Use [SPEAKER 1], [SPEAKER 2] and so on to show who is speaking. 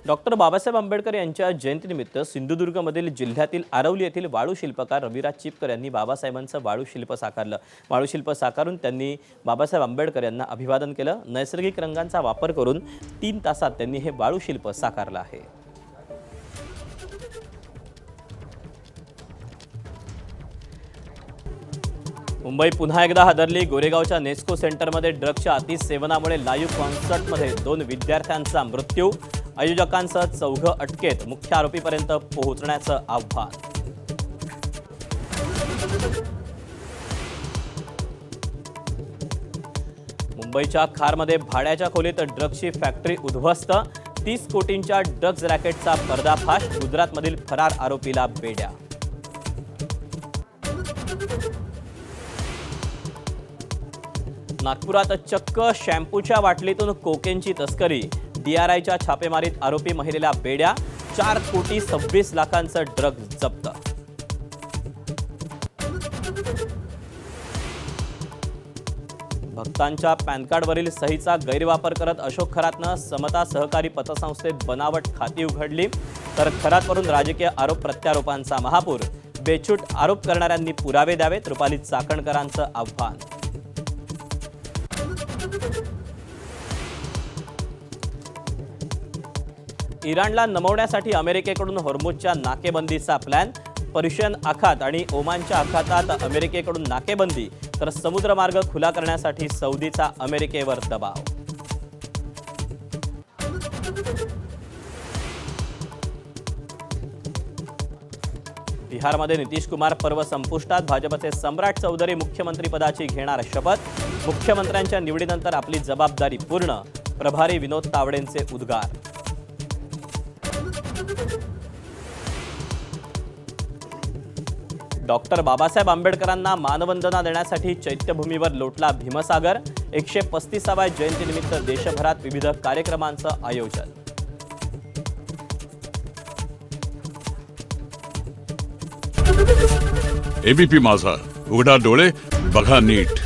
[SPEAKER 1] Doctor Babasaheb Ambedkar यांच्या जयंतीनिमित्त सिंधुदुर्गमधील जिल्ह्यातील आरवली येथील वाळू शिल्पकार रविराज चिपकर यांनी बाबासाहेबांचं वाळू शिल्प साकारलं। वाळू शिल्प साकारून त्यांनी बाबासाहेब आंबेडकर यांना अभिवादन केलं। नैसर्गिक रंगांचा वापर करून 3 तासात त्यांनी हे वाळू शिल्प साकारलं आहे। मुंबई पुन्हा एकदा हादरली। गोरेगावच्या नेस्को सेंटरमध्ये ड्रग्सच्या अतिसेवनामुळे लाईव्ह कॉन्सर्टमध्ये 2 विद्यार्थ्यांचा मृत्यू। आयोजकांसह 4 अटकेत, मुख्य आरोपीपर्यंत पोहोचण्याचं आव्हान। मुंबईच्या खारमध्ये भाड्याच्या खोलीत ड्रग्सची फॅक्टरी उद्ध्वस्त। 30 कोटींच्या ड्रग्ज रॅकेटचा पर्दाफाश। गुजरातमधील फरार आरोपीला बेड्या। नागपुरात चक्क शॅम्पूच्या बाटलीतून कोकेनची तस्करी। DRIच्या छापेमारीत आरोपी महिलेला बेड्या। 4 कोटी 26 लाखांचं ड्रग्ज जप्त। भक्तांच्या पॅन कार्डवरील सहीचा गैरवापर करत अशोक खरातनं समता सहकारी पतसंस्थेत बनावट खाती उघडली। तर खरातवरून राजकीय आरोप प्रत्यारोपांचा महापूर। बेछूट आरोप करणाऱ्यांनी पुरावे द्यावेत, रुपाली चाकणकरांचं आव्हान। इराणला नमवण्यासाठी अमेरिकेकडून हॉर्मुझच्या नाकेबंदीचा प्लॅन। पर्शियन आखात आणि ओमानच्या आखातात अमेरिकेकडून नाकेबंदी, तर समुद्रमार्ग खुला करण्यासाठी सौदीचा अमेरिकेवर दबाव। बिहारमध्ये नितीश कुमार पर्व संपुष्टात। भाजपचे सम्राट चौधरी मुख्यमंत्रीपदाची घेणार शपथ। मुख्यमंत्र्यांच्या निवडीनंतर आपली जबाबदारी पूर्ण, प्रभारी विनोद तावडेंचे उद्गार। डॉक्टर बाबासाहेब आंबेडकरांना मानवंदना देण्यासाठी चैत्यभूमीवर लोटला भीमसागर। 135व्या जयंतीनिमित्त देशभरात विविध कार्यक्रमांचं आयोजन।
[SPEAKER 2] एबीपी माझा, उघडा डोळे बघा नीट।